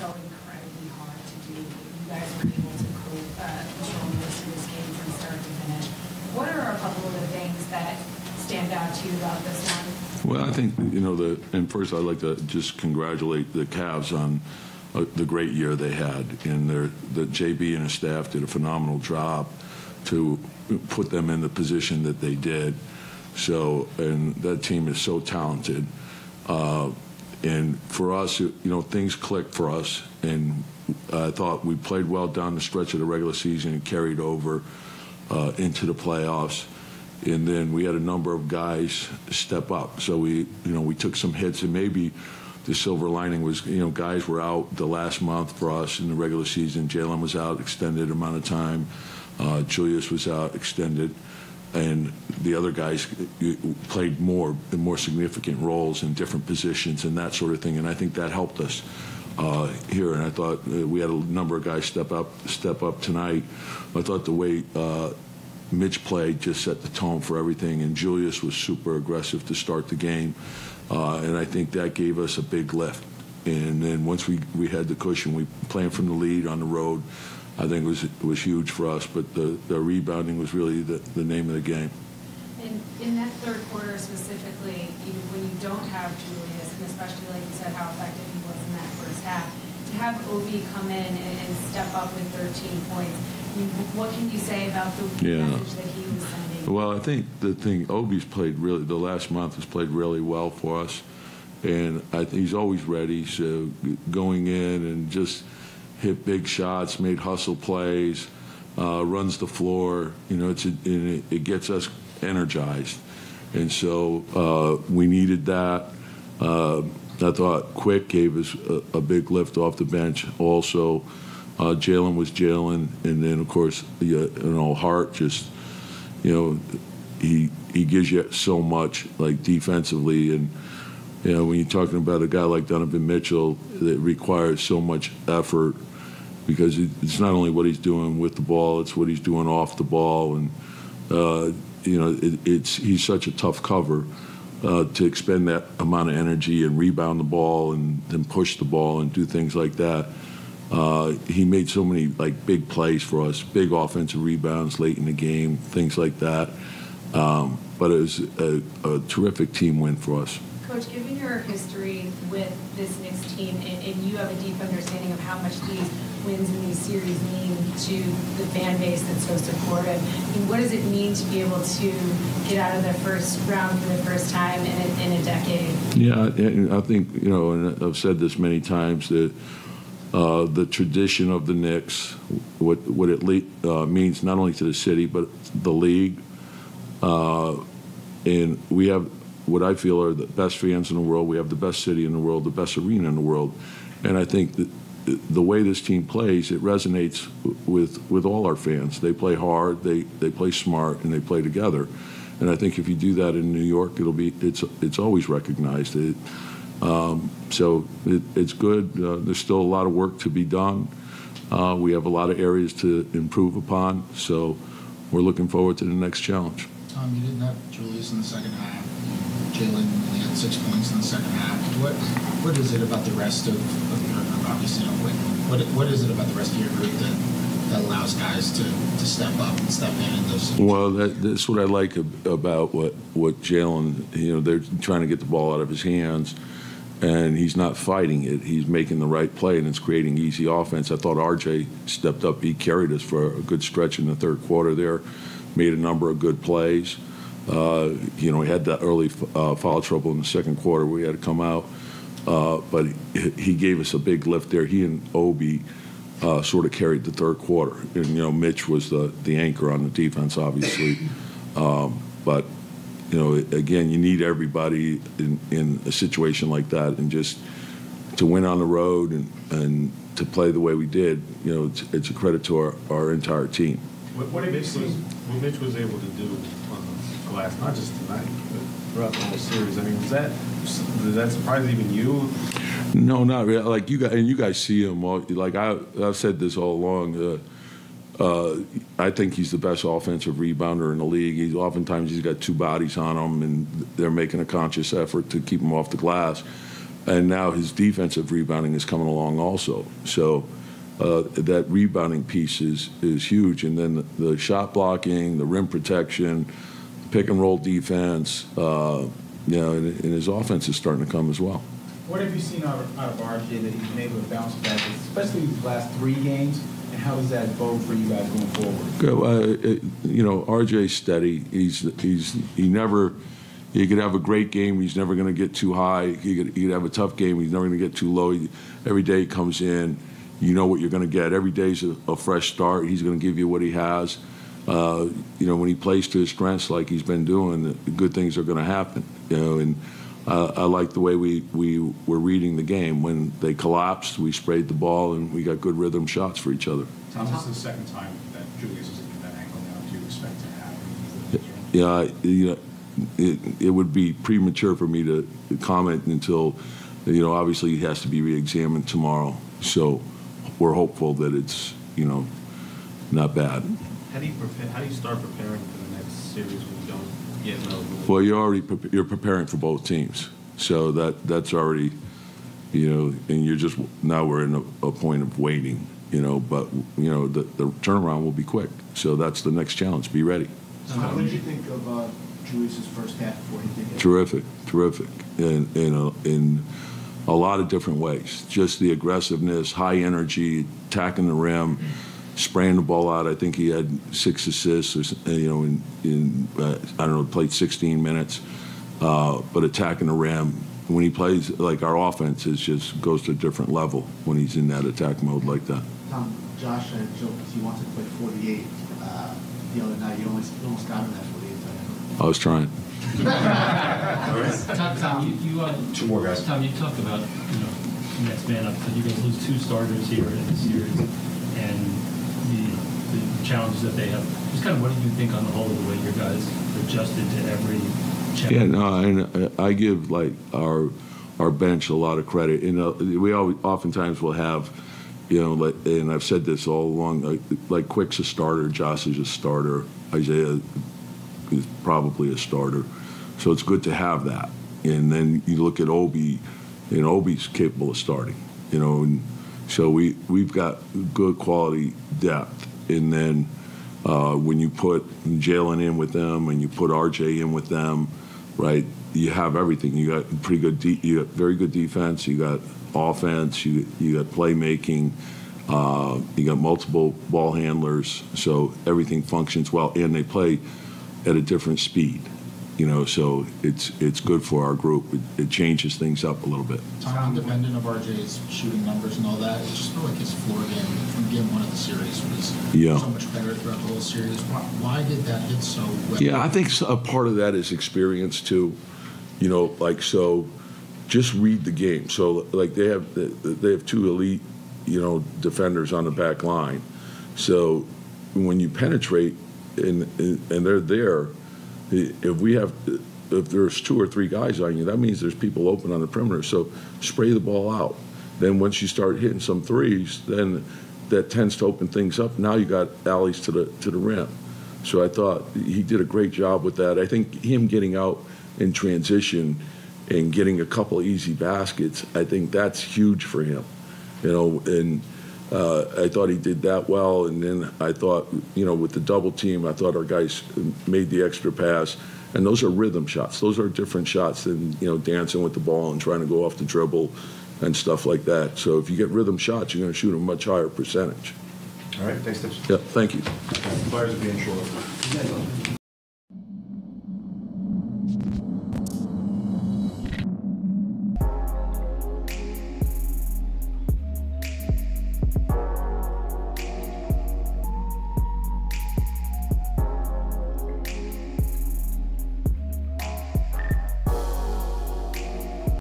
so incredibly hard to do. You guys were able to control most of this game from start to finish. What are a couple of the things that stand out to you about this one? Well, I think, and first I'd like to just congratulate the Cavs on the great year they had. And the JB and his staff did a phenomenal job to put them in the position that they did. So, and that team is so talented. And for us, things clicked for us. And I thought we played well down the stretch of the regular season and carried over into the playoffs. And then we had a number of guys step up. So we took some hits, and maybe the silver lining was, guys were out the last month for us in the regular season. Jalen was out extended amount of time. Julius was out extended. And the other guys played more significant roles in different positions and that sort of thing. And I think that helped us here. And I thought we had a number of guys step up tonight. I thought the way Mitch played just set the tone for everything, and Julius was super aggressive to start the game, and I think that gave us a big lift. And then once we had the cushion, we playing from the lead on the road, I think it was huge for us. But the rebounding was really the name of the game. And in that third quarter specifically, when you don't have Julius, and especially like you said, how effective he was in that first half, to have Obi come in and step up with 13 points. What can you say about the message that he was sending? Well, I think Obi's played the last month has played really well for us. And he's always ready. So going in and just hit big shots, made hustle plays, runs the floor. It gets us energized. And so we needed that. I thought Quick gave us a big lift off the bench also. Jalen was Jalen, and then of course Hart just he gives you so much like defensively, and when you're talking about a guy like Donovan Mitchell that requires so much effort, because it's not only what he's doing with the ball, it's what he's doing off the ball, and he's such a tough cover to expend that amount of energy and rebound the ball and then push the ball and do things like that. He made so many big plays for us, big offensive rebounds late in the game, things like that. But it was a terrific team win for us. Coach, given your history with this Knicks team, and you have a deep understanding of how much these wins in these series mean to the fan base that's so supportive, what does it mean to be able to get out of the first round for the first time in a decade? Yeah, I think, and I've said this many times, that the tradition of the Knicks, what it means not only to the city but the league, and we have what I feel are the best fans in the world. We have the best city in the world, the best arena in the world, and I think that the way this team plays, it resonates with all our fans. They play hard, they play smart, and they play together. And I think if you do that in New York, it's always recognized. So it's good. There's still a lot of work to be done. We have a lot of areas to improve upon. So we're looking forward to the next challenge. Tom, you didn't have Julius in the second half. Jalen only had 6 points in the second half. What is it about the rest of your group? Obviously, what is it about the rest of your group that allows guys to step up and step in those situations? Well, that's what I like about what Jalen. They're trying to get the ball out of his hands, and he's not fighting it. He's making the right play, and it's creating easy offense. I thought RJ stepped up. He carried us for a good stretch in the third quarter there, made a number of good plays. He had that early foul trouble in the second quarter where he had to come out. But he gave us a big lift there. He and Obi sort of carried the third quarter. And, Mitch was the anchor on the defense, obviously. But, again, you need everybody in a situation like that. And just to win on the road and to play the way we did, it's a credit to our entire team. What Mitch was able to do on the glass, not just tonight, but throughout the whole series, I mean, did that surprise even you? No, not really. Like you guys see him. Like I've said this all along. I think he's the best offensive rebounder in the league. Oftentimes he's got two bodies on him, and they're making a conscious effort to keep him off the glass. And now his defensive rebounding is coming along also. So that rebounding piece is huge. And then the shot blocking, the rim protection, pick and roll defense, and his offense is starting to come as well. What have you seen out of RJ that he's been able to bounce back, especially these last 3 games, and how does that bode for you guys going forward? RJ's steady. He never. He could have a great game. He's never going to get too high. He could have a tough game. He's never going to get too low. Every day he comes in, you know what you're going to get. Every day's a fresh start. He's going to give you what he has. When he plays to his strengths like he's been doing, the good things are going to happen. And I like the way we were reading the game. When they collapsed, we sprayed the ball and we got good rhythm shots for each other. Tom, this is the second time that Julius is in that angle now. Do you expect to have? It would be premature for me to comment until, obviously he has to be re-examined tomorrow. So we're hopeful that it's, not bad. How do you start preparing for the next series when you don't yet know? Well, you're preparing for both teams. So that's already, and you're just, now we're in a point of waiting, but, the turnaround will be quick. So that's the next challenge. Be ready. What did you think of Julius' first half before he did it? Terrific, in a lot of different ways. Just the aggressiveness, high energy, attacking the rim, spraying the ball out. I think he had 6 assists, played 16 minutes, but attacking the rim. When he plays, like our offense, just goes to a different level when he's in that attack mode like that. Tom, Josh had joked he wanted to play 48 the other night. You almost got him that 48. I was trying. Tom, you 2 more guys. Tom, you talked about next man up. You guys lose 2 starters here in the series, and the challenges that they have. Just kind of, what do you think on the whole of the way your guys adjusted to every challenge? Yeah, no, and I give like our bench a lot of credit. We oftentimes will have, and I've said this all along. Like Quick's a starter, Josh is a starter, Isaiah is probably a starter. So it's good to have that. And then you look at Obi, and Obi's capable of starting, and so we've got good quality depth. And then when you put Jalen in with them and you put RJ in with them, right, you have everything. You got pretty good, you got very good defense, you got offense, you got playmaking, you got multiple ball handlers, so everything functions well, and they play at a different speed, so it's good for our group. It changes things up a little bit. Tom, independent of RJ's shooting numbers and all that, it just felt like his floor game from game 1 of the series was so much better throughout the whole series. Why did that hit so well? Yeah, I think a part of that is experience too. So just read the game. So like they have 2 elite, defenders on the back line. So when you penetrate and they're there, if there's 2 or 3 guys on you, that means there's people open on the perimeter. So spray the ball out. Then once you start hitting some threes, then that tends to open things up. Now you got alleys to the rim. So I thought he did a great job with that. I think him getting out in transition and getting a couple easy baskets, I think that's huge for him. And I thought he did that well. And then I thought, with the double team, I thought our guys made the extra pass. And those are rhythm shots. Those are different shots than, dancing with the ball and trying to go off the dribble and stuff like that. So if you get rhythm shots, you're going to shoot a much higher percentage. All right, thanks, Tips. Yeah, thank you. Players are being short.